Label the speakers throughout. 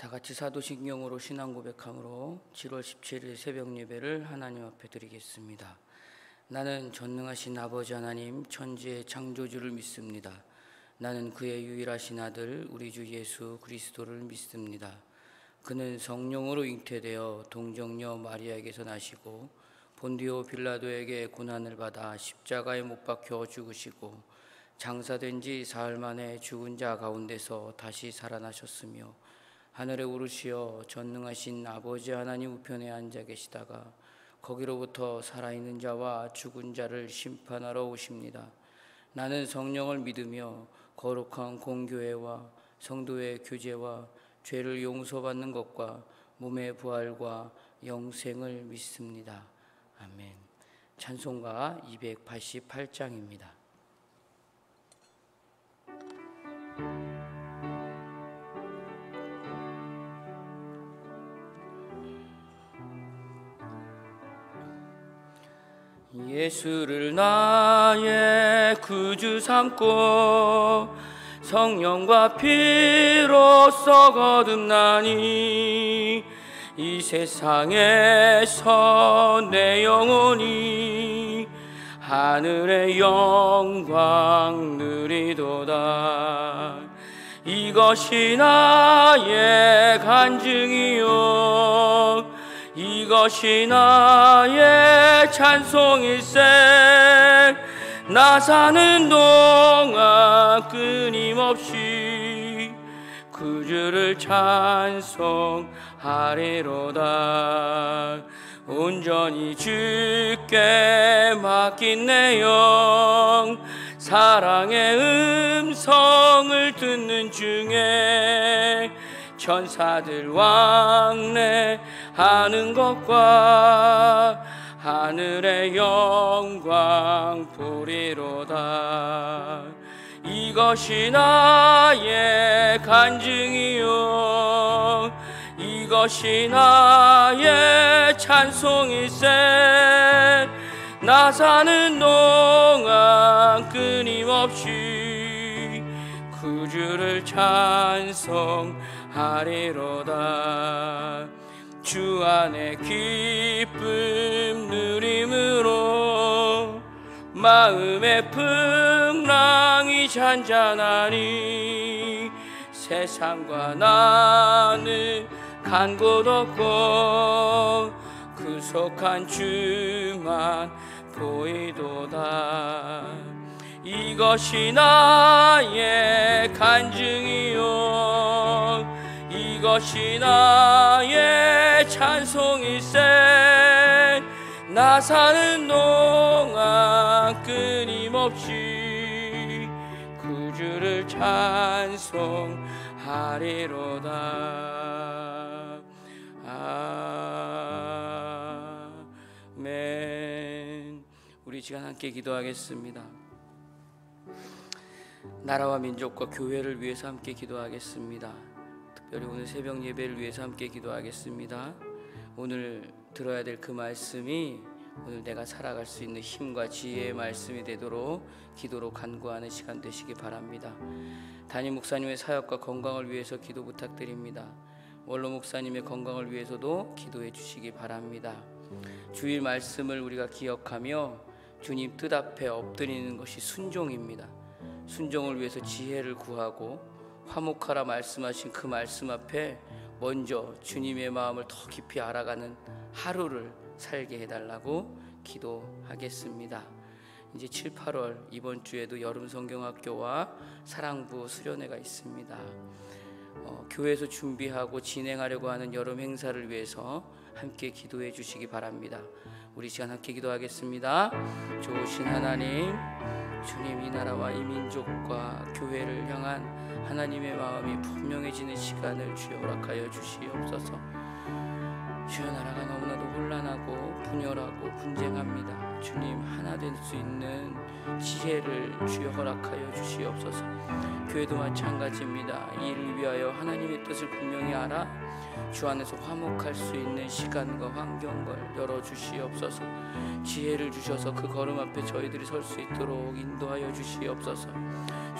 Speaker 1: 다 같이 사도신경으로 신앙 고백함으로 7월 17일 새벽 예배를 하나님 앞에 드리겠습니다. 나는 전능하신 아버지 하나님 천지의 창조주를 믿습니다. 나는 그의 유일하신 아들 우리 주 예수 그리스도를 믿습니다. 그는 성령으로 잉태되어 동정녀 마리아에게서 나시고 본디오 빌라도에게 고난을 받아 십자가에 못 박혀 죽으시고 장사된 지 사흘 만에 죽은 자 가운데서 다시 살아나셨으며 하늘에 오르시어 전능하신 아버지 하나님 우편에 앉아 계시다가 거기로부터 살아있는 자와 죽은 자를 심판하러 오십니다. 나는 성령을 믿으며 거룩한 공교회와 성도의 교제와 죄를 용서받는 것과 몸의 부활과 영생을 믿습니다. 아멘. 찬송가 288장입니다. 예수를 나의 구주 삼고 성령과 피로써 거듭나니 이 세상에서 내 영혼이 하늘의 영광 누리도다. 이것이 나의 간증이요 이것이 나의 찬송일세. 나 사는 동안 끊임없이 구주를 찬송하리로다. 온전히 주께 맡긴 내 영 사랑의 음성을 듣는 중에 천사들 왕래하는 것과 하늘의 영광 보리로다. 이것이 나의 간증이요 이것이 나의 찬송일세. 나 사는 동안 끊임없이 구주를 찬송하리로다. 주 안에 기쁨 누림으로 마음의 풍랑이 잔잔하니 세상과 나는 간 곳 없고 구속한 주만 보이도다. 이것이 나의 간증이요 이것이 나의 찬송일세. 나 사는 동안 끊임없이 구주를 찬송하리로다. 아멘. 우리 시간 함께 기도하겠습니다. 나라와 민족과 교회를 위해서 함께 기도하겠습니다. 특별히 오늘 새벽 예배를 위해서 함께 기도하겠습니다. 오늘 들어야 될 그 말씀이 오늘 내가 살아갈 수 있는 힘과 지혜의 말씀이 되도록 기도로 간구하는 시간 되시기 바랍니다. 담임 목사님의 사역과 건강을 위해서 기도 부탁드립니다. 원로 목사님의 건강을 위해서도 기도해 주시기 바랍니다. 주일 말씀을 우리가 기억하며 주님 뜻 앞에 엎드리는 것이 순종입니다. 순종을 위해서 지혜를 구하고 화목하라 말씀하신 그 말씀 앞에 먼저 주님의 마음을 더 깊이 알아가는 하루를 살게 해달라고 기도하겠습니다. 이제 7, 8월 이번 주에도 여름 성경학교와 사랑부 수련회가 있습니다. 교회에서 준비하고 진행하려고 하는 여름 행사를 위해서 함께 기도해 주시기 바랍니다. 우리 시간 함께 기도하겠습니다. 좋으신 하나님, 주님 이 나라와 이 민족과 교회를 향한 하나님의 마음이 분명해지는 시간을 주여 허락하여 주시옵소서. 주여 나라가 너무나도 혼란하고 분열하고 분쟁합니다. 주님 하나 될 수 있는 지혜를 주여 허락하여 주시옵소서. 교회도 마찬가지입니다. 이 일을 위하여 하나님의 뜻을 분명히 알아 주 안에서 화목할 수 있는 시간과 환경을 열어주시옵소서. 지혜를 주셔서 그 걸음 앞에 저희들이 설 수 있도록 인도하여 주시옵소서.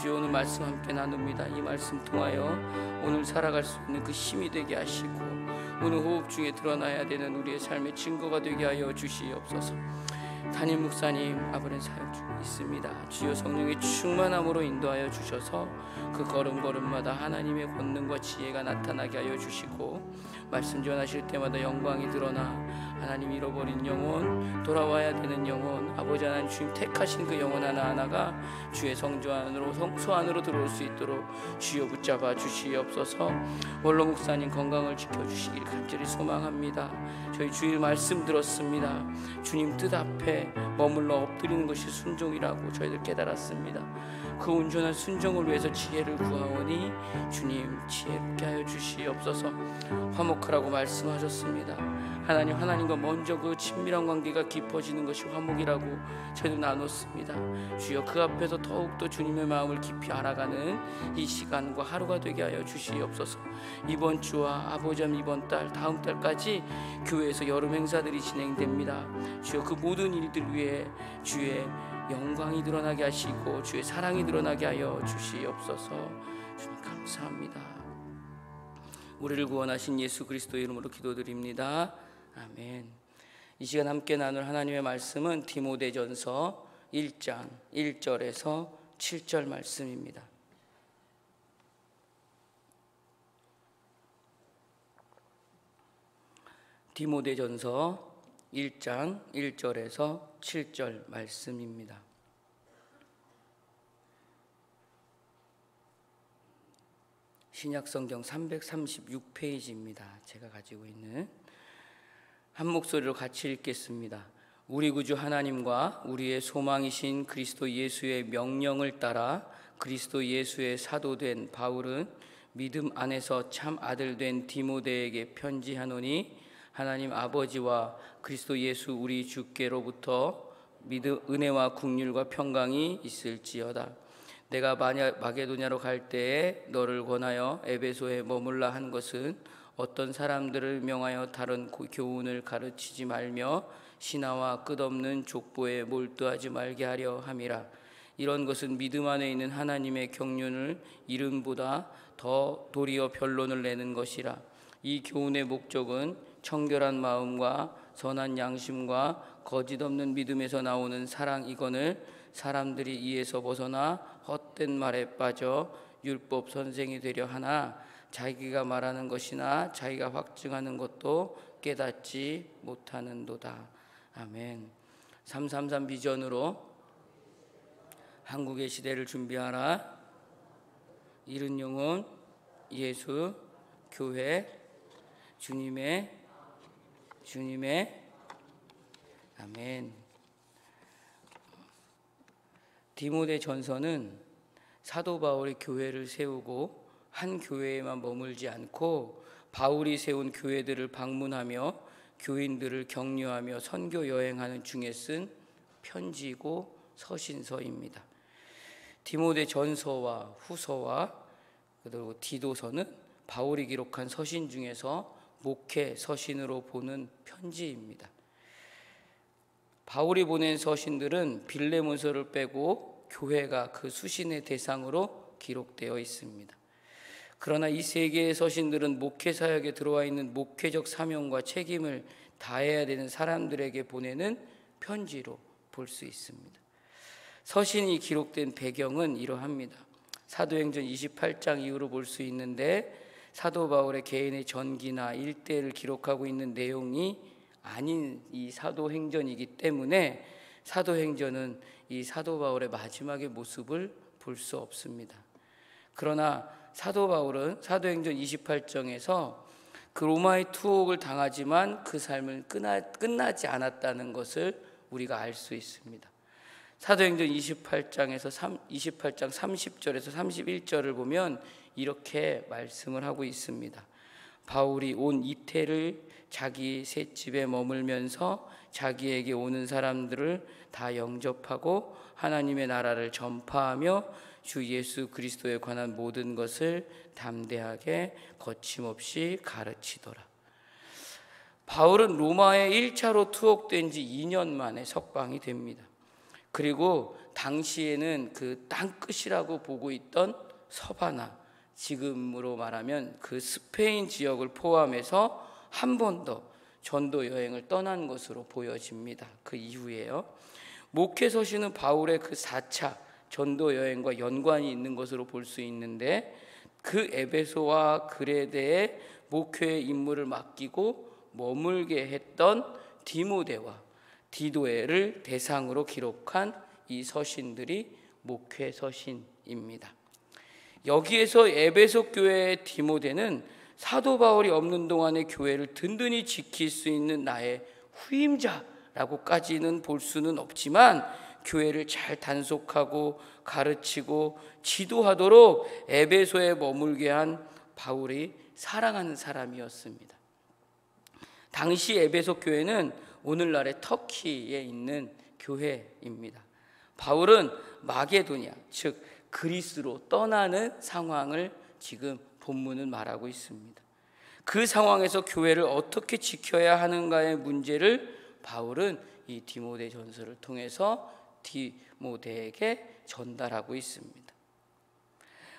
Speaker 1: 주여, 오늘 말씀 함께 나눕니다. 이 말씀 통하여 오늘 살아갈 수 있는 그 힘이 되게 하시고 오늘 호흡 중에 드러나야 되는 우리의 삶의 증거가 되게 하여 주시옵소서. 담임 목사님 아버지 사역 중에 있습니다. 주여, 성령의 충만함으로 인도하여 주셔서 그 걸음걸음마다 하나님의 권능과 지혜가 나타나게 하여 주시고 말씀 전하실 때마다 영광이 드러나 하나님 잃어버린 영혼, 돌아와야 되는 영혼, 아버지 하나님 주님 택하신 그 영혼 하나하나가 주의 성조 안으로 성소 안으로 들어올 수 있도록 주여 붙잡아 주시옵소서. 원로 목사님 건강을 지켜주시길 간절히 소망합니다. 저희 주일 말씀 들었습니다. 주님 뜻 앞에 머물러 엎드리는 것이 순종이라고 저희들 깨달았습니다. 그 온전한 순종을 위해서 지혜를 구하오니 주님 지혜롭게 하여 주시옵소서. 화목하라고 말씀하셨습니다. 하나님과 먼저 그 친밀한 관계가 깊어지는 것이 화목이라고 저희도 나눴습니다. 주여, 그 앞에서 더욱더 주님의 마음을 깊이 알아가는 이 시간과 하루가 되게 하여 주시옵소서. 이번 주와 아버지 이번 달 다음 달까지 교회에서 여름 행사들이 진행됩니다. 주여, 그 모든 일들 위해 주의 영광이 드러나게 하시고 주의 사랑이 드러나게 하여 주시옵소서. 주님 감사합니다. 우리를 구원하신 예수 그리스도의 이름으로 기도드립니다. 아멘. 이 시간 함께 나눌 하나님의 말씀은 디모데전서 1장 1절에서 7절 말씀입니다. 디모데전서 1장 1절에서 7절 말씀입니다. 신약성경 336페이지입니다. 제가 가지고 있는 한 목소리로 같이 읽겠습니다. 우리 구주 하나님과 우리의 소망이신 그리스도 예수의 명령을 따라 그리스도 예수의 사도된 바울은 믿음 안에서 참 아들 된 디모데에게 편지하노니 하나님 아버지와 그리스도 예수 우리 주께로부터 은혜와 긍휼과 평강이 있을지어다. 내가 마게도냐로 갈 때에 너를 권하여 에베소에 머물라 한 것은 어떤 사람들을 명하여 다른 교훈을 가르치지 말며 신하와 끝없는 족보에 몰두하지 말게 하려 함이라. 이런 것은 믿음 안에 있는 하나님의 경륜을 이름보다 더 도리어 변론을 내는 것이라. 이 교훈의 목적은 청결한 마음과 선한 양심과 거짓 없는 믿음에서 나오는 사랑이거늘 사람들이 이에서 벗어나 헛된 말에 빠져 율법 선생이 되려 하나 자기가 말하는 것이나 자기가 확증하는 것도 깨닫지 못하는도다. 아멘. 333 비전으로 한국의 시대를 준비하라. 이른 영혼, 예수, 교회, 주님의 아멘. 디모데 전서는 사도 바울이 교회를 세우고 한 교회에만 머물지 않고 바울이 세운 교회들을 방문하며 교인들을 격려하며 선교 여행하는 중에 쓴 편지고 서신서입니다. 디모데 전서와 후서와 그리고 디도서는 바울이 기록한 서신 중에서 목회 서신으로 보는 편지입니다. 바울이 보낸 서신들은 빌레몬서를 빼고 교회가 그 수신의 대상으로 기록되어 있습니다. 그러나 이 세 개의 서신들은 목회 사역에 들어와 있는 목회적 사명과 책임을 다해야 되는 사람들에게 보내는 편지로 볼 수 있습니다. 서신이 기록된 배경은 이러합니다. 사도행전 28장 이후로 볼 수 있는데 사도 바울의 개인의 전기나 일대를 기록하고 있는 내용이 아닌 이 사도행전이기 때문에 사도행전은 이 사도 바울의 마지막의 모습을 볼 수 없습니다. 그러나 사도 바울은 사도행전 28장에서 그 로마의 투옥을 당하지만 그 삶은 끝나지 않았다는 것을 우리가 알 수 있습니다. 사도행전 28장 30절에서 31절을 보면 이렇게 말씀을 하고 있습니다. 바울이 온 이태를 자기 셋집에 머물면서 자기에게 오는 사람들을 다 영접하고 하나님의 나라를 전파하며 주 예수 그리스도에 관한 모든 것을 담대하게 거침없이 가르치더라. 바울은 로마에 1차로 투옥된 지 2년 만에 석방이 됩니다. 그리고 당시에는 그 땅끝이라고 보고 있던 서바나, 지금으로 말하면 그 스페인 지역을 포함해서 한 번 더 전도 여행을 떠난 것으로 보여집니다. 그 이후에요. 목회 서신은 바울의 그 4차 전도 여행과 연관이 있는 것으로 볼 수 있는데, 그 에베소와 그레데에 목회의 임무를 맡기고 머물게 했던 디모데와 디도에를 대상으로 기록한 이 서신들이 목회 서신입니다. 여기에서 에베소 교회의 디모데는 사도 바울이 없는 동안의 교회를 든든히 지킬 수 있는 나의 후임자라고까지는 볼 수는 없지만, 교회를 잘 단속하고 가르치고 지도하도록 에베소에 머물게 한 바울이 사랑하는 사람이었습니다. 당시 에베소 교회는 오늘날의 터키에 있는 교회입니다. 바울은 마게도냐, 즉 그리스로 떠나는 상황을 지금 본문은 말하고 있습니다. 그 상황에서 교회를 어떻게 지켜야 하는가의 문제를 바울은 이 디모데 전서를 통해서 디모데에게 전달하고 있습니다.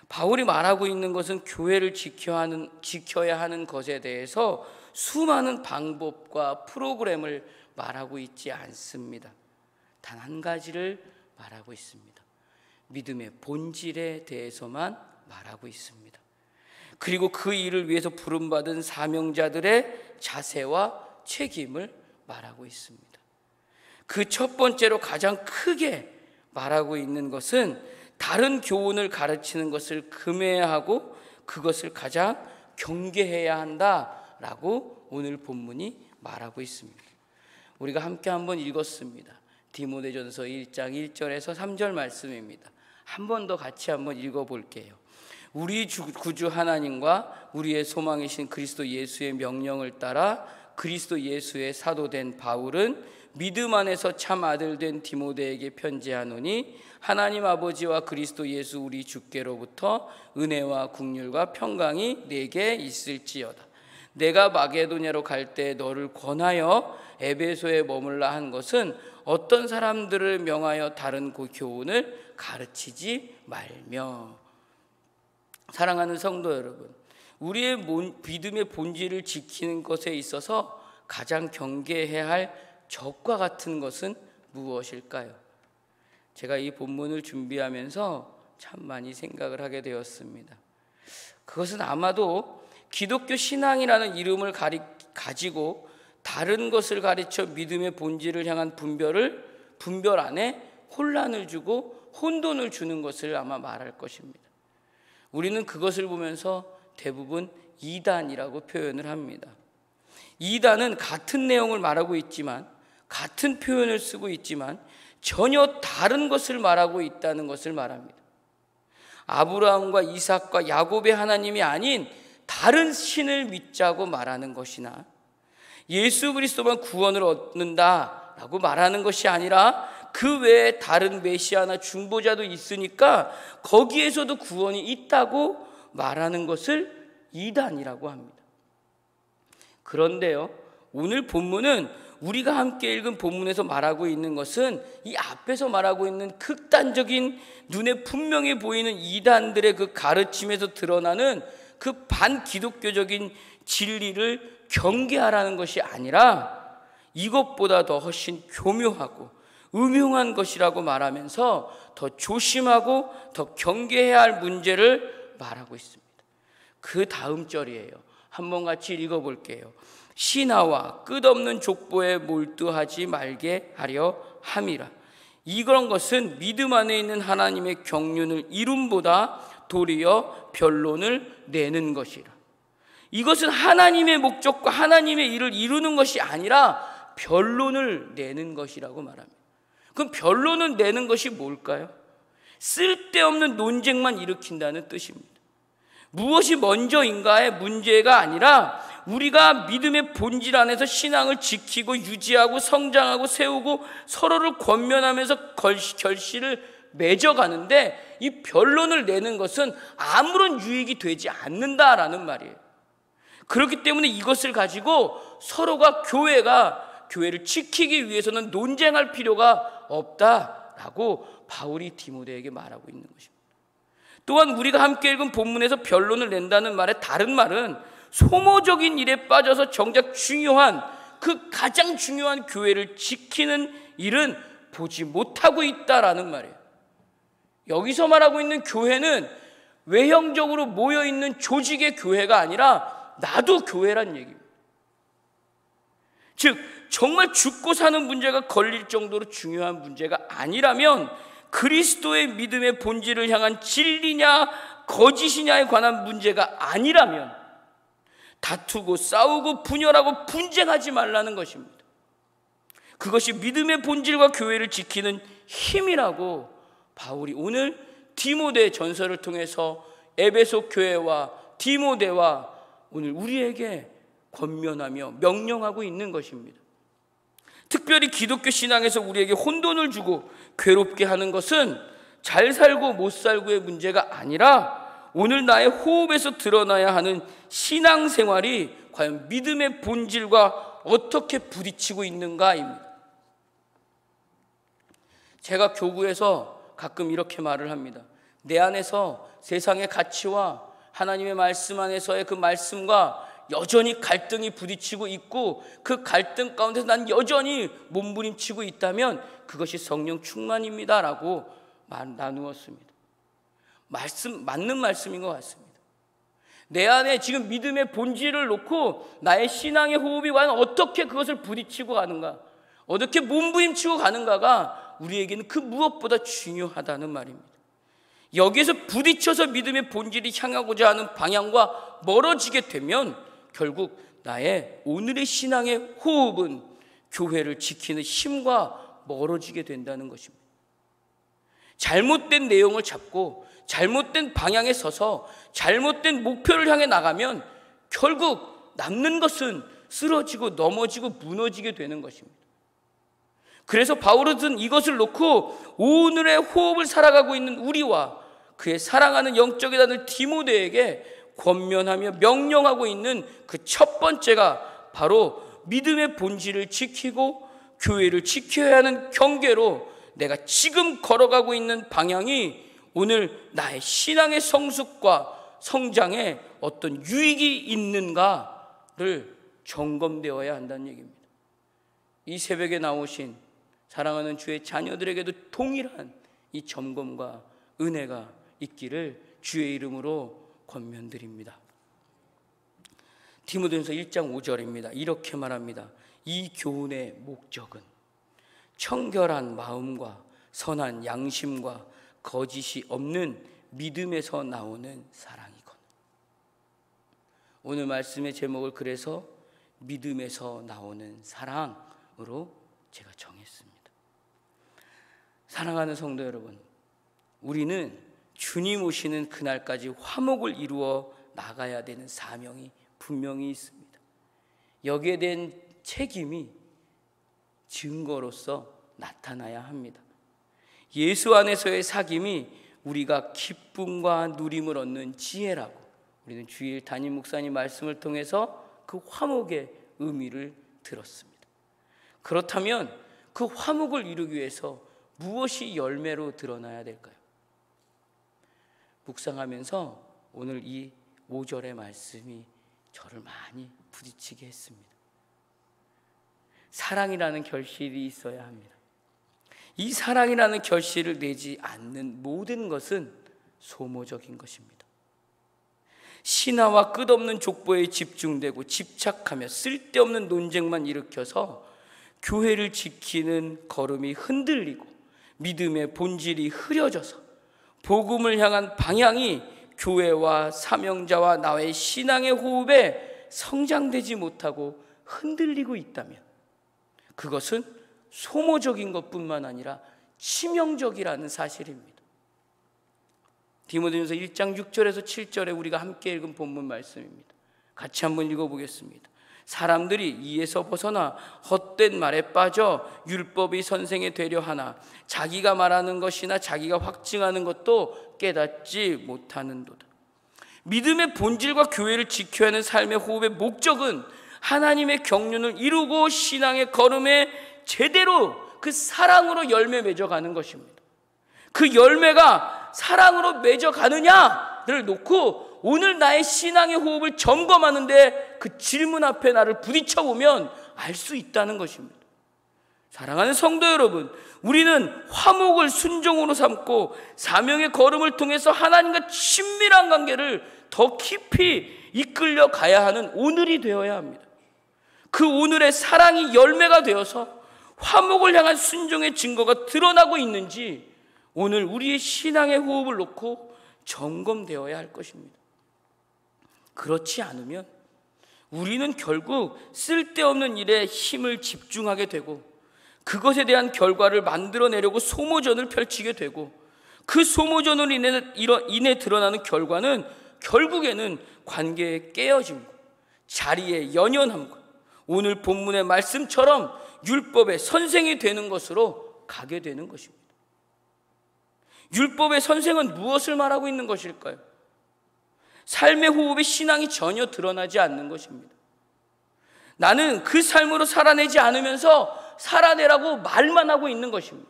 Speaker 1: 바울이 말하고 있는 것은 교회를 지켜야 하는 것에 대해서 수많은 방법과 프로그램을 말하고 있지 않습니다. 단 한 가지를 말하고 있습니다. 믿음의 본질에 대해서만 말하고 있습니다. 그리고 그 일을 위해서 부름받은 사명자들의 자세와 책임을 말하고 있습니다. 그 첫 번째로 가장 크게 말하고 있는 것은 다른 교훈을 가르치는 것을 금해하고 그것을 가장 경계해야 한다라고 오늘 본문이 말하고 있습니다. 우리가 함께 한번 읽었습니다. 디모데전서 1장 1절에서 3절 말씀입니다. 한 번 더 같이 한번 읽어볼게요. 우리 구주 하나님과 우리의 소망이신 그리스도 예수의 명령을 따라 그리스도 예수의 사도된 바울은 믿음 안에서 참 아들 된 디모데에게 편지하노니, 하나님 아버지와 그리스도 예수 우리 주께로부터 은혜와 긍휼과 평강이 내게 있을지어다. 내가 마게도냐로 갈 때 너를 권하여 에베소에 머물라 한 것은 어떤 사람들을 명하여 다른 교훈을 가르치지 말며. 사랑하는 성도 여러분, 우리의 믿음의 본질을 지키는 것에 있어서 가장 경계해야 할 적과 같은 것은 무엇일까요? 제가 이 본문을 준비하면서 참 많이 생각을 하게 되었습니다. 그것은 아마도 기독교 신앙이라는 이름을 가지고 다른 것을 가르쳐 믿음의 본질을 향한 분별 안에 혼란을 주고 혼돈을 주는 것을 아마 말할 것입니다. 우리는 그것을 보면서 대부분 이단이라고 표현을 합니다. 이단은 같은 내용을 말하고 있지만, 같은 표현을 쓰고 있지만 전혀 다른 것을 말하고 있다는 것을 말합니다. 아브라함과 이삭과 야곱의 하나님이 아닌 다른 신을 믿자고 말하는 것이나, 예수 그리스도만 구원을 얻는다라고 말하는 것이 아니라 그 외에 다른 메시아나 중보자도 있으니까 거기에서도 구원이 있다고 말하는 것을 이단이라고 합니다. 그런데요, 오늘 본문은 우리가 함께 읽은 본문에서 말하고 있는 것은 이 앞에서 말하고 있는 극단적인, 눈에 분명히 보이는 이단들의 그 가르침에서 드러나는 그 반기독교적인 진리를 경계하라는 것이 아니라 이것보다 더 훨씬 교묘하고 음흉한 것이라고 말하면서 더 조심하고 더 경계해야 할 문제를 말하고 있습니다. 그 다음 절이에요. 한번 같이 읽어볼게요. 신하와 끝없는 족보에 몰두하지 말게 하려 함이라. 이런 것은 믿음 안에 있는 하나님의 경륜을 이룸보다 도리어 변론을 내는 것이라. 이것은 하나님의 목적과 하나님의 일을 이루는 것이 아니라 변론을 내는 것이라고 말합니다. 그럼 변론을 내는 것이 뭘까요? 쓸데없는 논쟁만 일으킨다는 뜻입니다. 무엇이 먼저인가의 문제가 아니라 우리가 믿음의 본질 안에서 신앙을 지키고 유지하고 성장하고 세우고 서로를 권면하면서 결실을 맺어가는데, 이 변론을 내는 것은 아무런 유익이 되지 않는다라는 말이에요. 그렇기 때문에 이것을 가지고 서로가 교회를 지키기 위해서는 논쟁할 필요가 없다라고 바울이 디모데에게 말하고 있는 것입니다. 또한 우리가 함께 읽은 본문에서 변론을 낸다는 말의 다른 말은 소모적인 일에 빠져서 정작 가장 중요한 교회를 지키는 일은 보지 못하고 있다라는 말이에요. 여기서 말하고 있는 교회는 외형적으로 모여있는 조직의 교회가 아니라 나도 교회란 얘기입니다. 즉 정말 죽고 사는 문제가 걸릴 정도로 중요한 문제가 아니라면, 그리스도의 믿음의 본질을 향한 진리냐 거짓이냐에 관한 문제가 아니라면 다투고 싸우고 분열하고 분쟁하지 말라는 것입니다. 그것이 믿음의 본질과 교회를 지키는 힘이라고 바울이 오늘 디모데 전서를 통해서 에베소 교회와 디모데와 오늘 우리에게 권면하며 명령하고 있는 것입니다. 특별히 기독교 신앙에서 우리에게 혼돈을 주고 괴롭게 하는 것은 잘 살고 못 살고의 문제가 아니라 오늘 나의 호흡에서 드러나야 하는 신앙생활이 과연 믿음의 본질과 어떻게 부딪히고 있는가입니다. 제가 교구에서 가끔 이렇게 말을 합니다. 내 안에서 세상의 가치와 하나님의 말씀 안에서의 그 말씀과 여전히 갈등이 부딪히고 있고, 그 갈등 가운데서 난 여전히 몸부림치고 있다면 그것이 성령 충만입니다 라고 나누었습니다. 맞는 말씀인 것 같습니다. 내 안에 지금 믿음의 본질을 놓고 나의 신앙의 호흡이 과연 어떻게 그것을 부딪히고 가는가, 어떻게 몸부림치고 가는가가 우리에게는 그 무엇보다 중요하다는 말입니다. 여기에서 부딪혀서 믿음의 본질이 향하고자 하는 방향과 멀어지게 되면 결국 나의 오늘의 신앙의 호흡은 교회를 지키는 힘과 멀어지게 된다는 것입니다. 잘못된 내용을 잡고 잘못된 방향에 서서 잘못된 목표를 향해 나가면 결국 남는 것은 쓰러지고 넘어지고 무너지게 되는 것입니다. 그래서 바울은 이것을 놓고 오늘의 호흡을 살아가고 있는 우리와 그의 사랑하는 영적인 아들 디모데에게 권면하며 명령하고 있는 그 첫 번째가 바로 믿음의 본질을 지키고 교회를 지켜야 하는 경계로 내가 지금 걸어가고 있는 방향이 오늘 나의 신앙의 성숙과 성장에 어떤 유익이 있는가를 점검되어야 한다는 얘기입니다. 이 새벽에 나오신 사랑하는 주의 자녀들에게도 동일한 이 점검과 은혜가 있기를 주의 이름으로 권면드립니다. 디모데전서 1장 5절입니다. 이렇게 말합니다. 이 교훈의 목적은 청결한 마음과 선한 양심과 거짓이 없는 믿음에서 나오는 사랑이건. 오늘 말씀의 제목을 그래서 믿음에서 나오는 사랑으로 제가 정했습니다. 사랑하는 성도 여러분, 우리는 주님 오시는 그날까지 화목을 이루어 나가야 되는 사명이 분명히 있습니다. 여기에 대한 책임이 증거로서 나타나야 합니다. 예수 안에서의 사귐이 우리가 기쁨과 누림을 얻는 지혜라고 우리는 주일 담임 목사님 말씀을 통해서 그 화목의 의미를 들었습니다. 그렇다면 그 화목을 이루기 위해서 무엇이 열매로 드러나야 될까요? 묵상하면서 오늘 이 5절의 말씀이 저를 많이 부딪히게 했습니다. 사랑이라는 결실이 있어야 합니다. 이 사랑이라는 결실을 내지 않는 모든 것은 소모적인 것입니다. 신화와 끝없는 족보에 집중되고 집착하며 쓸데없는 논쟁만 일으켜서 교회를 지키는 걸음이 흔들리고 믿음의 본질이 흐려져서 복음을 향한 방향이 교회와 사명자와 나의 신앙의 호흡에 성장되지 못하고 흔들리고 있다면 그것은 소모적인 것뿐만 아니라 치명적이라는 사실입니다. 디모데전서 1장 6절에서 7절에 우리가 함께 읽은 본문 말씀입니다. 같이 한번 읽어보겠습니다. 사람들이 이에서 벗어나 헛된 말에 빠져 율법의 선생이 되려 하나 자기가 말하는 것이나 자기가 확증하는 것도 깨닫지 못하는도다. 믿음의 본질과 교회를 지켜야 하는 삶의 호흡의 목적은 하나님의 경륜을 이루고 신앙의 걸음에 제대로 그 사랑으로 열매 맺어가는 것입니다. 그 열매가 사랑으로 맺어가느냐를 놓고 오늘 나의 신앙의 호흡을 점검하는데 그 질문 앞에 나를 부딪혀보면 알 수 있다는 것입니다. 사랑하는 성도 여러분, 우리는 화목을 순종으로 삼고 사명의 걸음을 통해서 하나님과 친밀한 관계를 더 깊이 이끌려 가야 하는 오늘이 되어야 합니다. 그 오늘의 사랑이 열매가 되어서 화목을 향한 순종의 증거가 드러나고 있는지 오늘 우리의 신앙의 호흡을 놓고 점검되어야 할 것입니다. 그렇지 않으면 우리는 결국 쓸데없는 일에 힘을 집중하게 되고 그것에 대한 결과를 만들어내려고 소모전을 펼치게 되고 그 소모전으로 인해 드러나는 결과는 결국에는 관계의 깨어짐과 자리의 연연함과 오늘 본문의 말씀처럼 율법의 선생이 되는 것으로 가게 되는 것입니다. 율법의 선생은 무엇을 말하고 있는 것일까요? 삶의 호흡에 신앙이 전혀 드러나지 않는 것입니다. 나는 그 삶으로 살아내지 않으면서 살아내라고 말만 하고 있는 것입니다.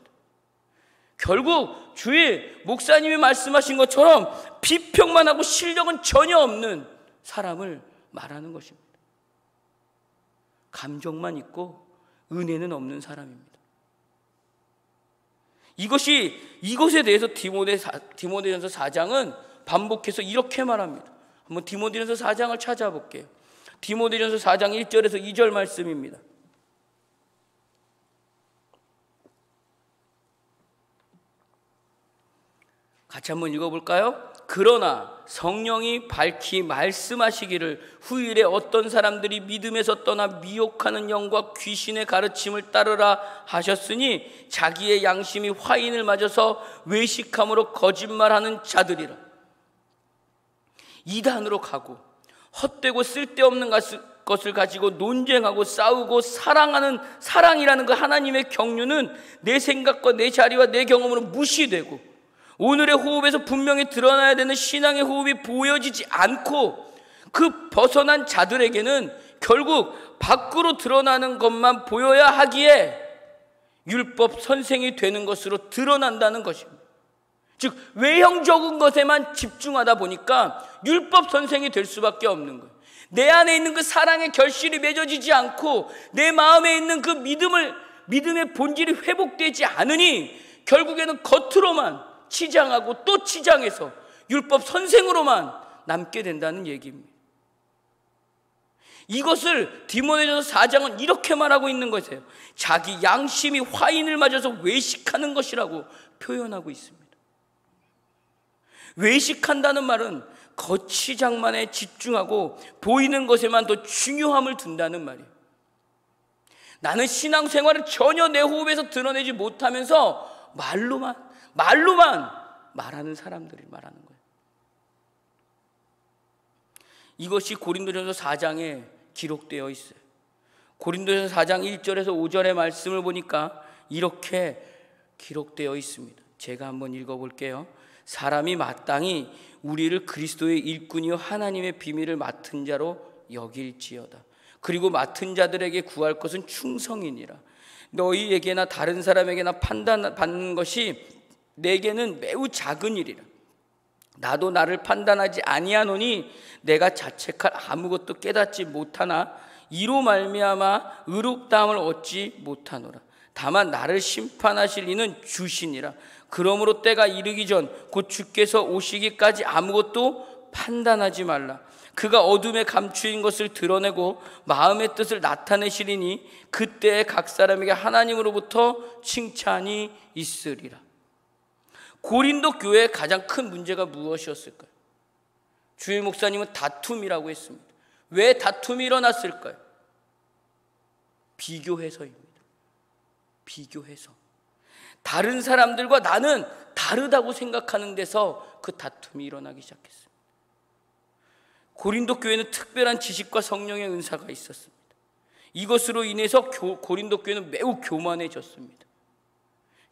Speaker 1: 결국 주일 목사님이 말씀하신 것처럼 비평만 하고 실력은 전혀 없는 사람을 말하는 것입니다. 감정만 있고 은혜는 없는 사람입니다. 이것에 대해서 디모데전서 4장은 반복해서 이렇게 말합니다. 한번 디모데전서 4장을 찾아볼게요. 디모데전서 4장 1절에서 2절 말씀입니다. 같이 한번 읽어볼까요? 그러나 성령이 밝히 말씀하시기를 후일에 어떤 사람들이 믿음에서 떠나 미혹하는 영과 귀신의 가르침을 따르라 하셨으니 자기의 양심이 화인을 맞아서 외식함으로 거짓말하는 자들이라. 이단으로 가고 헛되고 쓸데없는 것을 가지고 논쟁하고 싸우고 사랑이라는 그 하나님의 경륜은 내 생각과 내 자리와 내 경험으로 무시되고 오늘의 호흡에서 분명히 드러나야 되는 신앙의 호흡이 보여지지 않고 그 벗어난 자들에게는 결국 밖으로 드러나는 것만 보여야 하기에 율법 선생이 되는 것으로 드러난다는 것입니다. 즉 외형적인 것에만 집중하다 보니까 율법 선생이 될 수밖에 없는 거예요. 내 안에 있는 그 사랑의 결실이 맺어지지 않고 내 마음에 있는 그 믿음의 본질이 회복되지 않으니 결국에는 겉으로만 치장하고 또 치장해서 율법 선생으로만 남게 된다는 얘기입니다. 이것을 디모데전서 4장은 이렇게 말하고 있는 것이에요. 자기 양심이 화인을 맞아서 외식하는 것이라고 표현하고 있습니다. 외식한다는 말은 겉치장만에 집중하고 보이는 것에만 더 중요함을 둔다는 말이에요. 나는 신앙생활을 전혀 내 호흡에서 드러내지 못하면서 말로만 말하는 사람들이 말하는 거예요. 이것이 고린도전서 4장에 기록되어 있어요. 고린도전서 4장 1절에서 5절의 말씀을 보니까 이렇게 기록되어 있습니다. 제가 한번 읽어볼게요. 사람이 마땅히 우리를 그리스도의 일꾼이요 하나님의 비밀을 맡은 자로 여길지어다. 그리고 맡은 자들에게 구할 것은 충성이니라. 너희에게나 다른 사람에게나 판단받는 것이 내게는 매우 작은 일이라. 나도 나를 판단하지 아니하노니 내가 자책할 아무것도 깨닫지 못하나 이로 말미암아 의롭다함을 얻지 못하노라. 다만 나를 심판하실 이는 주시니라. 그러므로 때가 이르기 전 곧 주께서 오시기까지 아무것도 판단하지 말라. 그가 어둠에 감추인 것을 드러내고 마음의 뜻을 나타내시리니 그때에 각 사람에게 하나님으로부터 칭찬이 있으리라. 고린도 교회의 가장 큰 문제가 무엇이었을까요? 주일 목사님은 다툼이라고 했습니다. 왜 다툼이 일어났을까요? 비교해서입니다. 비교해서 다른 사람들과 나는 다르다고 생각하는 데서 그 다툼이 일어나기 시작했습니다. 고린도 교회는 특별한 지식과 성령의 은사가 있었습니다. 이것으로 인해서 고린도 교회는 매우 교만해졌습니다.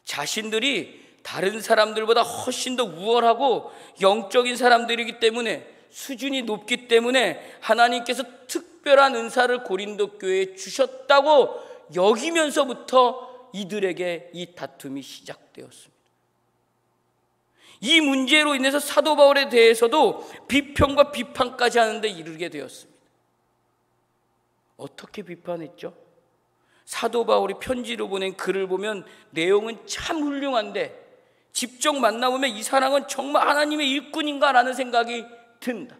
Speaker 1: 자신들이 다른 사람들보다 훨씬 더 우월하고 영적인 사람들이기 때문에, 수준이 높기 때문에 하나님께서 특별한 은사를 고린도 교회에 주셨다고 여기면서부터 이들에게 이 다툼이 시작되었습니다. 이 문제로 인해서 사도 바울에 대해서도 비평과 비판까지 하는데 이르게 되었습니다. 어떻게 비판했죠? 사도 바울이 편지로 보낸 글을 보면 내용은 참 훌륭한데 직접 만나보면 이 사람은 정말 하나님의 일꾼인가라는 생각이 든다.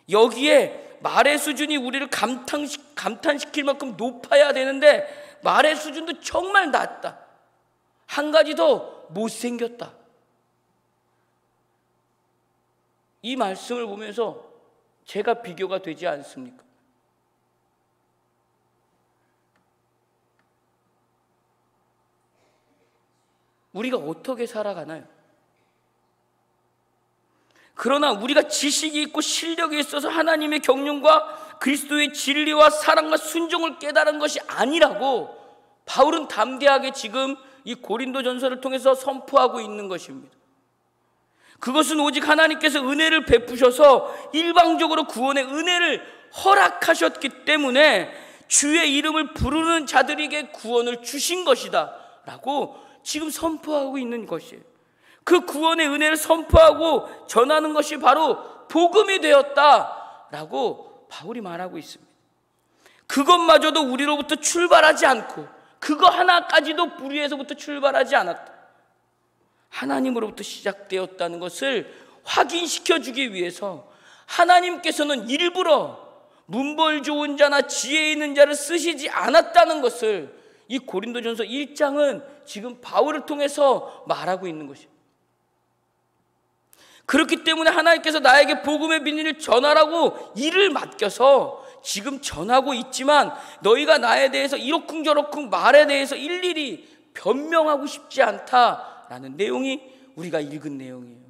Speaker 1: 여기에 말의 수준이 우리를 감탄시킬 만큼 높아야 되는데 말의 수준도 정말 낮다. 한 가지 더 못생겼다. 이 말씀을 보면서 제가 비교가 되지 않습니까? 우리가 어떻게 살아가나요? 그러나 우리가 지식이 있고 실력이 있어서 하나님의 경륜과 그리스도의 진리와 사랑과 순종을 깨달은 것이 아니라고 바울은 담대하게 지금 이 고린도전서를 통해서 선포하고 있는 것입니다. 그것은 오직 하나님께서 은혜를 베푸셔서 일방적으로 구원의 은혜를 허락하셨기 때문에 주의 이름을 부르는 자들에게 구원을 주신 것이다 라고 지금 선포하고 있는 것이에요. 그 구원의 은혜를 선포하고 전하는 것이 바로 복음이 되었다라고 바울이 말하고 있습니다. 그것마저도 우리로부터 출발하지 않고 그거 하나까지도 우리에서부터 출발하지 않았다. 하나님으로부터 시작되었다는 것을 확인시켜주기 위해서 하나님께서는 일부러 문벌 좋은 자나 지혜 있는 자를 쓰시지 않았다는 것을 이 고린도전서 1장은 지금 바울을 통해서 말하고 있는 것입니다. 그렇기 때문에 하나님께서 나에게 복음의 비밀을 전하라고 일을 맡겨서 지금 전하고 있지만 너희가 나에 대해서 이러쿵저러쿵 말에 대해서 일일이 변명하고 싶지 않다라는 내용이 우리가 읽은 내용이에요.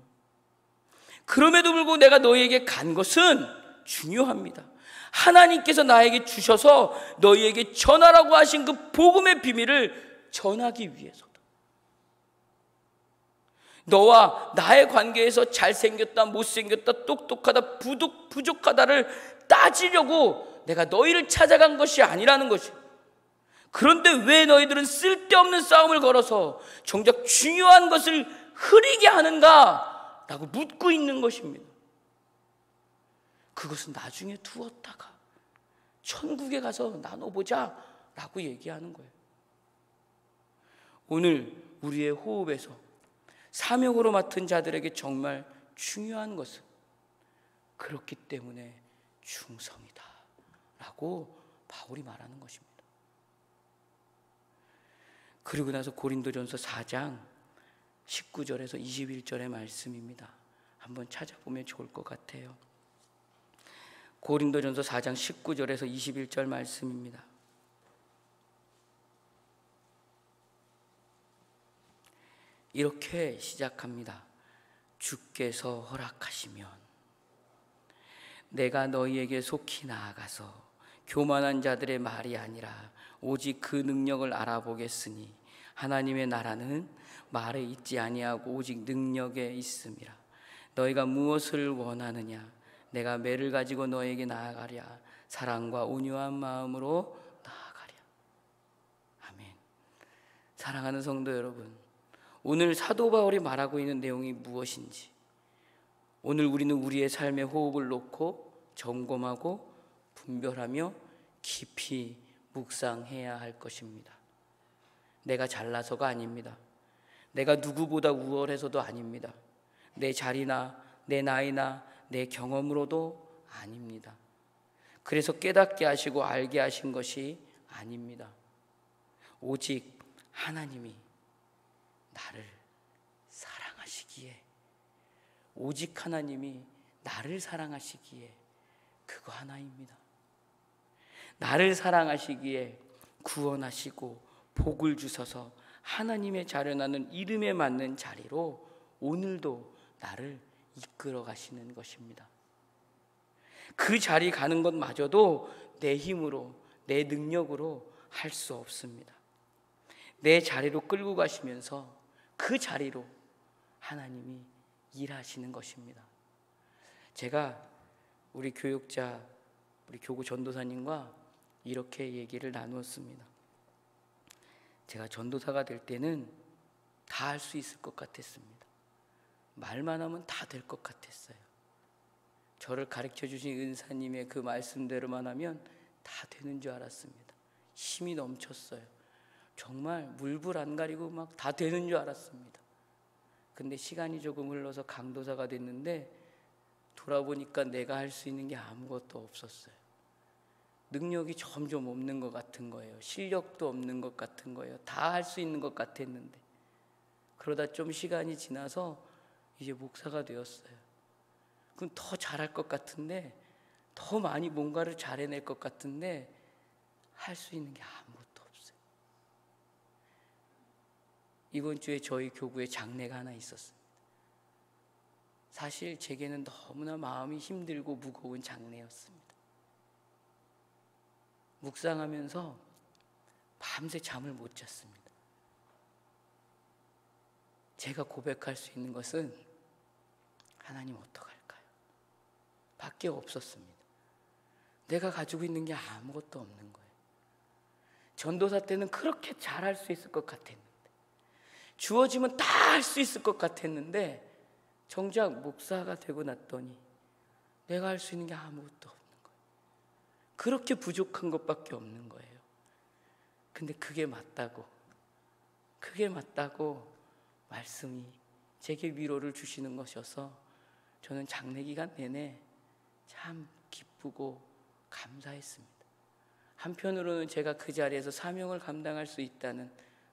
Speaker 1: 그럼에도 불구하고 내가 너희에게 간 것은 중요합니다. 하나님께서 나에게 주셔서 너희에게 전하라고 하신 그 복음의 비밀을 전하기 위해서다. 너와 나의 관계에서 잘생겼다, 못생겼다, 똑똑하다, 부족하다를 따지려고 내가 너희를 찾아간 것이 아니라는 것이에요. 그런데 왜 너희들은 쓸데없는 싸움을 걸어서 정작 중요한 것을 흐리게 하는가? 라고 묻고 있는 것입니다. 그것은 나중에 두었다가 천국에 가서 나눠보자 라고 얘기하는 거예요. 오늘 우리의 호흡에서 사명으로 맡은 자들에게 정말 중요한 것은 그렇기 때문에 충성이다 라고 바울이 말하는 것입니다. 그리고 나서 고린도전서 4장 19절에서 21절의 말씀입니다. 한번 찾아보면 좋을 것 같아요. 고린도전서 4장 19절에서 21절 말씀입니다. 이렇게 시작합니다. 주께서 허락하시면 내가 너희에게 속히 나아가서 교만한 자들의 말이 아니라 오직 그 능력을 알아보겠으니 하나님의 나라는 말에 있지 아니하고 오직 능력에 있음이라. 너희가 무엇을 원하느냐? 내가 매를 가지고 너에게 나아가랴. 사랑과 온유한 마음으로 나아가랴. 아멘. 사랑하는 성도 여러분, 오늘 사도 바울이 말하고 있는 내용이 무엇인지 오늘 우리는 우리의 삶의 호흡을 놓고 점검하고 분별하며 깊이 묵상해야 할 것입니다. 내가 잘나서가 아닙니다. 내가 누구보다 우월해서도 아닙니다. 내 자리나 내 나이나 내 경험으로도 아닙니다. 그래서 깨닫게 하시고 알게 하신 것이 아닙니다. 오직 하나님이 나를 사랑하시기에, 오직 하나님이 나를 사랑하시기에 그거 하나입니다. 나를 사랑하시기에 구원하시고 복을 주셔서 하나님의 자련하는 이름에 맞는 자리로 오늘도 나를 이끌어 가시는 것입니다. 그 자리 가는 것마저도 내 힘으로, 내 능력으로 할 수 없습니다. 내 자리로 끌고 가시면서 그 자리로 하나님이 일하시는 것입니다. 제가 우리 교육자, 우리 교구 전도사님과 이렇게 얘기를 나누었습니다. 제가 전도사가 될 때는 다 할 수 있을 것 같았습니다. 말만 하면 다 될 것 같았어요. 저를 가르쳐 주신 은사님의 그 말씀대로만 하면 다 되는 줄 알았습니다. 힘이 넘쳤어요. 정말 물불 안 가리고 막 다 되는 줄 알았습니다. 근데 시간이 조금 흘러서 강도사가 됐는데 돌아보니까 내가 할 수 있는 게 아무것도 없었어요. 능력이 점점 없는 것 같은 거예요. 실력도 없는 것 같은 거예요. 다 할 수 있는 것 같았는데, 그러다 좀 시간이 지나서 이제 목사가 되었어요. 그럼 더 잘할 것 같은데, 더 많이 뭔가를 잘해낼 것 같은데 할 수 있는 게 아무것도 없어요. 이번 주에 저희 교구에 장례가 하나 있었습니다. 사실 제게는 너무나 마음이 힘들고 무거운 장례였습니다. 묵상하면서 밤새 잠을 못 잤습니다. 제가 고백할 수 있는 것은 하나님 어떡할까요? 밖에 없었습니다. 내가 가지고 있는 게 아무것도 없는 거예요. 전도사 때는 그렇게 잘할 수 있을 것 같았는데, 주어지면 다 할 수 있을 것 같았는데, 정작 목사가 되고 났더니 내가 할 수 있는 게 아무것도 없는 거예요. 그렇게 부족한 것밖에 없는 거예요. 근데 그게 맞다고 말씀이 제게 위로를 주시는 것이어서 저는 장례 기간 내내 참 기쁘고 감사했습니다. 한편으로는 제가 그 자리에서 사명을 감당할 수 있다는,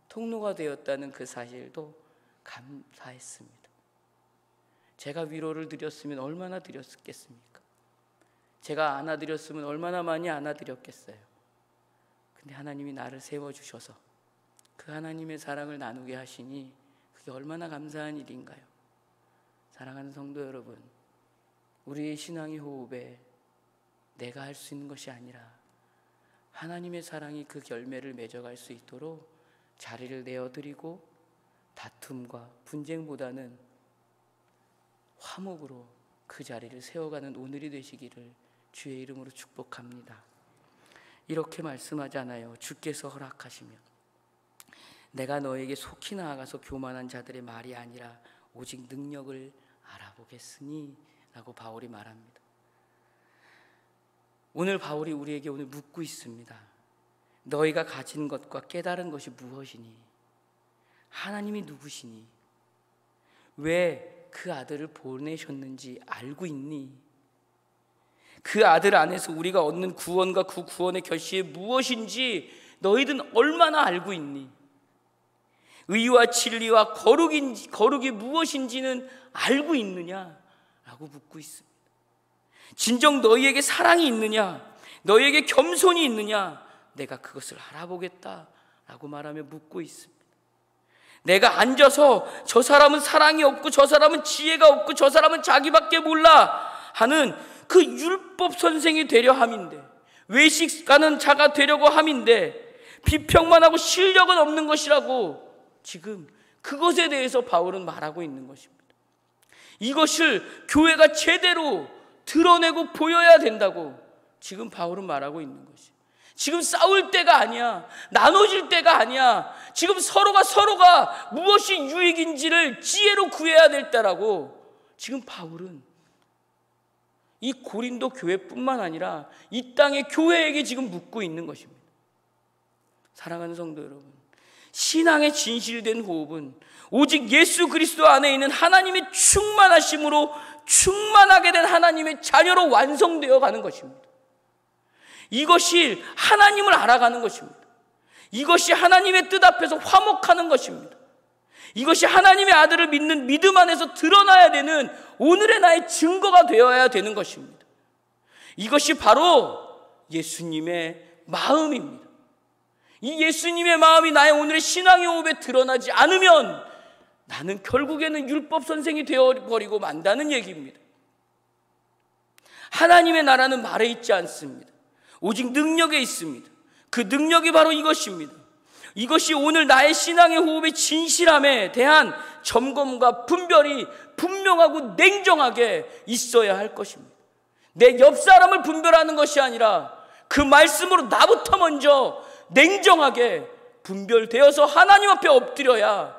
Speaker 1: 통로가 되었다는 그 사실도 감사했습니다. 제가 위로를 드렸으면 얼마나 드렸겠습니까? 제가 안아드렸으면 얼마나 많이 안아드렸겠어요. 근데 하나님이 나를 세워주셔서 그 하나님의 사랑을 나누게 하시니 그게 얼마나 감사한 일인가요? 사랑하는 성도 여러분, 우리의 신앙의 호흡에 내가 할 수 있는 것이 아니라 하나님의 사랑이 그 열매를 맺어갈 수 있도록 자리를 내어드리고 다툼과 분쟁보다는 화목으로 그 자리를 세워가는 오늘이 되시기를 주의 이름으로 축복합니다. 이렇게 말씀하잖아요. 주께서 허락하시면 내가 너에게 속히 나아가서 교만한 자들의 말이 아니라 오직 능력을 알아보겠으니 라고 바울이 말합니다. 오늘 바울이 우리에게 오늘 묻고 있습니다. 너희가 가진 것과 깨달은 것이 무엇이니? 하나님이 누구시니? 왜 그 아들을 보내셨는지 알고 있니? 그 아들 안에서 우리가 얻는 구원과 그 구원의 결실이 무엇인지 너희들은 얼마나 알고 있니? 의와 진리와 거룩이 무엇인지는 알고 있느냐? 라고 묻고 있습니다. 진정 너희에게 사랑이 있느냐? 너희에게 겸손이 있느냐? 내가 그것을 알아보겠다 라고 말하며 묻고 있습니다. 내가 앉아서 저 사람은 사랑이 없고 저 사람은 지혜가 없고 저 사람은 자기밖에 몰라 하는 그 율법 선생이 되려 함인데, 외식가는 자가 되려고 함인데 비평만 하고 실력은 없는 것이라고 지금 그것에 대해서 바울은 말하고 있는 것입니다. 이것을 교회가 제대로 드러내고 보여야 된다고 지금 바울은 말하고 있는 것이에요. 지금 싸울 때가 아니야. 나눠질 때가 아니야. 지금 서로가 무엇이 유익인지를 지혜로 구해야 될 때라고 지금 바울은 이 고린도 교회뿐만 아니라 이 땅의 교회에게 지금 묻고 있는 것입니다. 사랑하는 성도 여러분, 신앙의 진실된 호흡은 오직 예수 그리스도 안에 있는 하나님의 충만하심으로 충만하게 된 하나님의 자녀로 완성되어 가는 것입니다. 이것이 하나님을 알아가는 것입니다. 이것이 하나님의 뜻 앞에서 화목하는 것입니다. 이것이 하나님의 아들을 믿는 믿음 안에서 드러나야 되는 오늘의 나의 증거가 되어야 되는 것입니다. 이것이 바로 예수님의 마음입니다. 이 예수님의 마음이 나의 오늘의 신앙의 호흡에 드러나지 않으면 나는 결국에는 율법 선생이 되어버리고 만다는 얘기입니다. 하나님의 나라는 말에 있지 않습니다. 오직 능력에 있습니다. 그 능력이 바로 이것입니다. 이것이 오늘 나의 신앙의 호흡의 진실함에 대한 점검과 분별이 분명하고 냉정하게 있어야 할 것입니다. 내 옆 사람을 분별하는 것이 아니라 그 말씀으로 나부터 먼저 냉정하게 분별되어서 하나님 앞에 엎드려야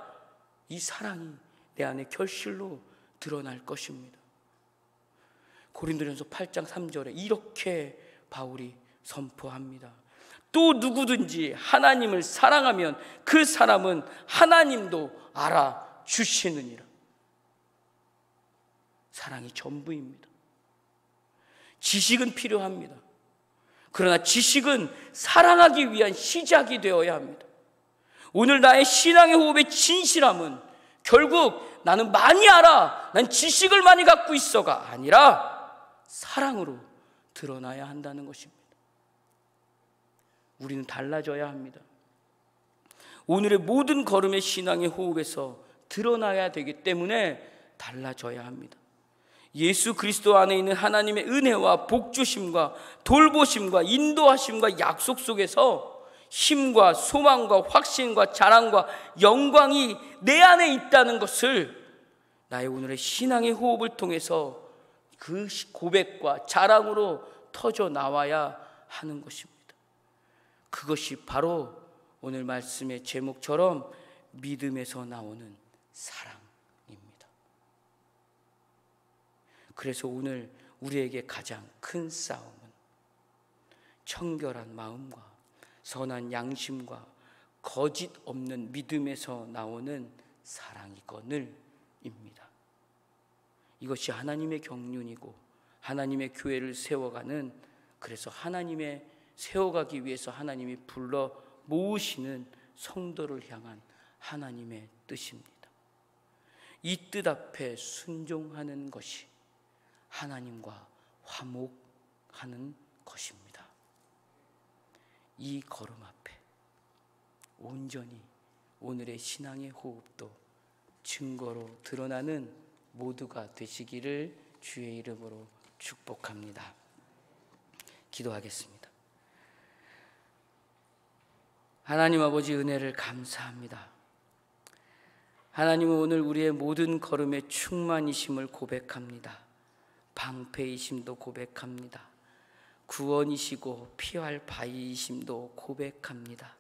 Speaker 1: 이 사랑이 내 안에 결실로 드러날 것입니다. 고린도전서 8장 3절에 이렇게 바울이 선포합니다. 또 누구든지 하나님을 사랑하면 그 사람은 하나님도 알아주시느니라. 사랑이 전부입니다. 지식은 필요합니다. 그러나 지식은 사랑하기 위한 시작이 되어야 합니다. 오늘 나의 신앙의 호흡의 진실함은 결국 나는 많이 알아, 난 지식을 많이 갖고 있어가 아니라 사랑으로 드러나야 한다는 것입니다. 우리는 달라져야 합니다. 오늘의 모든 걸음의 신앙의 호흡에서 드러나야 되기 때문에 달라져야 합니다. 예수 그리스도 안에 있는 하나님의 은혜와 복주심과 돌보심과 인도하심과 약속 속에서 힘과 소망과 확신과 자랑과 영광이 내 안에 있다는 것을 나의 오늘의 신앙의 호흡을 통해서 그 고백과 자랑으로 터져 나와야 하는 것입니다. 그것이 바로 오늘 말씀의 제목처럼 믿음에서 나오는 사랑입니다. 그래서 오늘 우리에게 가장 큰 싸움은 청결한 마음과 선한 양심과 거짓 없는 믿음에서 나오는 사랑이거늘입니다. 이것이 하나님의 경륜이고 하나님의 교회를 세워가는, 그래서 하나님의 세워가기 위해서 하나님이 불러 모으시는 성도를 향한 하나님의 뜻입니다. 이 뜻 앞에 순종하는 것이 하나님과 화목하는 것입니다. 이 걸음 앞에 온전히 오늘의 신앙의 호흡도 증거로 드러나는 모두가 되시기를 주의 이름으로 축복합니다. 기도하겠습니다. 하나님 아버지, 은혜를 감사합니다. 하나님은 오늘 우리의 모든 걸음의 충만이심을 고백합니다. 방패이심도 고백합니다. 구원이시고 피할 바위이심도 고백합니다.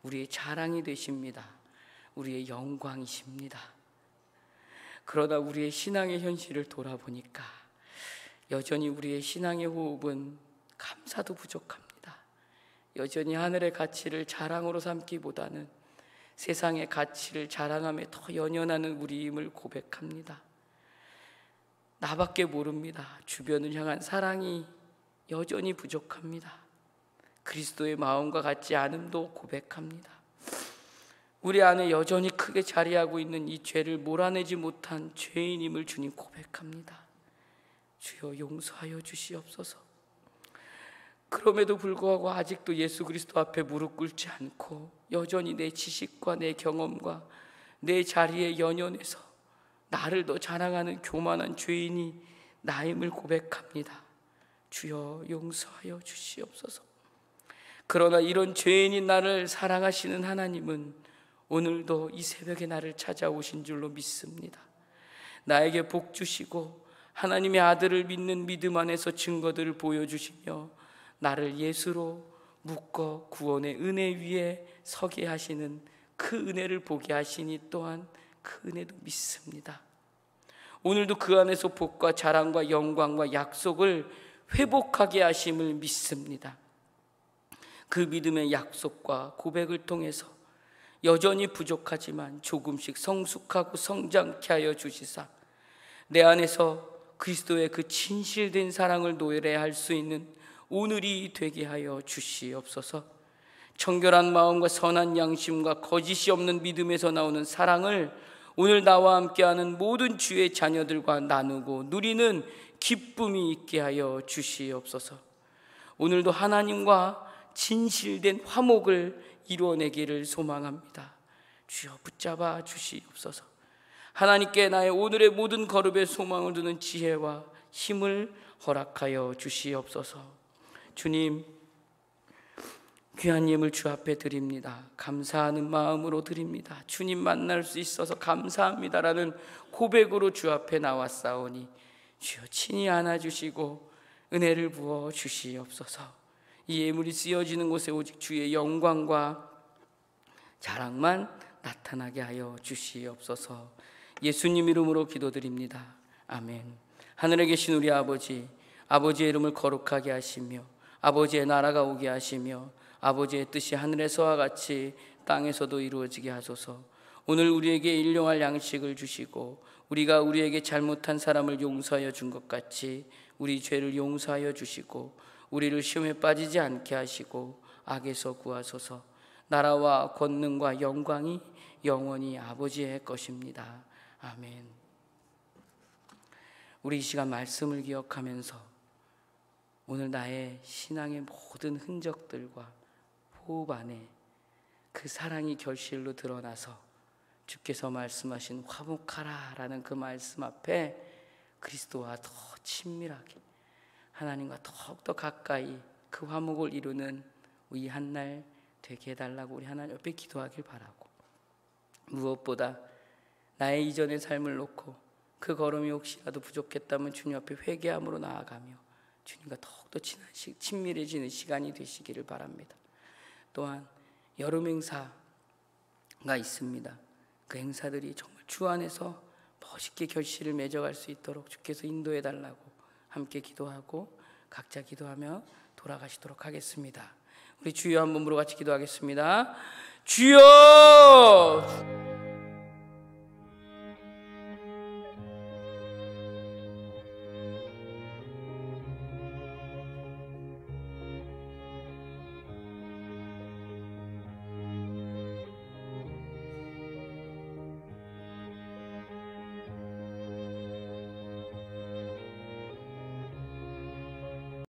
Speaker 1: 우리의 자랑이 되십니다. 우리의 영광이십니다. 그러나 우리의 신앙의 현실을 돌아보니까 여전히 우리의 신앙의 호흡은 감사도 부족합니다. 여전히 하늘의 가치를 자랑으로 삼기보다는 세상의 가치를 자랑함에 더 연연하는 우리임을 고백합니다. 나밖에 모릅니다. 주변을 향한 사랑이 여전히 부족합니다. 그리스도의 마음과 같지 않음도 고백합니다. 우리 안에 여전히 크게 자리하고 있는 이 죄를 몰아내지 못한 죄인임을 주님 고백합니다. 주여 용서하여 주시옵소서. 그럼에도 불구하고 아직도 예수 그리스도 앞에 무릎 꿇지 않고 여전히 내 지식과 내 경험과 내 자리에 연연해서 나를 더 자랑하는 교만한 죄인이 나임을 고백합니다. 주여 용서하여 주시옵소서. 그러나 이런 죄인인 나를 사랑하시는 하나님은 오늘도 이 새벽에 나를 찾아오신 줄로 믿습니다. 나에게 복 주시고 하나님의 아들을 믿는 믿음 안에서 증거들을 보여주시며 나를 예수로 묶어 구원의 은혜 위에 서게 하시는 그 은혜를 보게 하시니 또한 그 은혜도 믿습니다. 오늘도 그 안에서 복과 자랑과 영광과 약속을 회복하게 하심을 믿습니다. 그 믿음의 약속과 고백을 통해서 여전히 부족하지만 조금씩 성숙하고 성장케 하여 주시사 내 안에서 그리스도의 그 진실된 사랑을 노래할 수 있는 오늘이 되게 하여 주시옵소서. 청결한 마음과 선한 양심과 거짓이 없는 믿음에서 나오는 사랑을 오늘 나와 함께하는 모든 주의 자녀들과 나누고 누리는 기쁨이 있게 하여 주시옵소서. 오늘도 하나님과 진실된 화목을 이루어내기를 소망합니다. 주여 붙잡아 주시옵소서. 하나님께 나의 오늘의 모든 걸음에 소망을 두는 지혜와 힘을 허락하여 주시옵소서. 주님, 귀한 예물 주 앞에 드립니다. 감사하는 마음으로 드립니다. 주님 만날 수 있어서 감사합니다라는 고백으로 주 앞에 나왔사오니 주여 친히 안아주시고 은혜를 부어 주시옵소서. 이 예물이 쓰여지는 곳에 오직 주의 영광과 자랑만 나타나게 하여 주시옵소서. 예수님 이름으로 기도드립니다. 아멘. 하늘에 계신 우리 아버지, 아버지의 이름을 거룩하게 하시며 아버지의 나라가 오게 하시며 아버지의 뜻이 하늘에서와 같이 땅에서도 이루어지게 하소서. 오늘 우리에게 일용할 양식을 주시고 우리가 우리에게 잘못한 사람을 용서하여 준 것 같이 우리 죄를 용서하여 주시고 우리를 시험에 빠지지 않게 하시고 악에서 구하소서. 나라와 권능과 영광이 영원히 아버지의 것입니다. 아멘. 우리 이 시간 말씀을 기억하면서 오늘 나의 신앙의 모든 흔적들과 호흡 안에 그 사랑이 결실로 드러나서 주께서 말씀하신 화목하라 라는 그 말씀 앞에 그리스도와 더 친밀하게 하나님과 더욱더 가까이 그 화목을 이루는 이 한 날 되게 해달라고 우리 하나님 옆에 기도하길 바라고, 무엇보다 나의 이전의 삶을 놓고 그 걸음이 혹시라도 부족했다면 주님 앞에 회개함으로 나아가며 주님과 더욱더 친밀해지는 시간이 되시기를 바랍니다. 또한 여름 행사가 있습니다. 그 행사들이 정말 주 안에서 멋있게 결실을 맺어갈 수 있도록 주께서 인도해 달라고 함께 기도하고 각자 기도하며 돌아가시도록 하겠습니다. 우리 주여 한번 물어 같이 기도하겠습니다. 주여,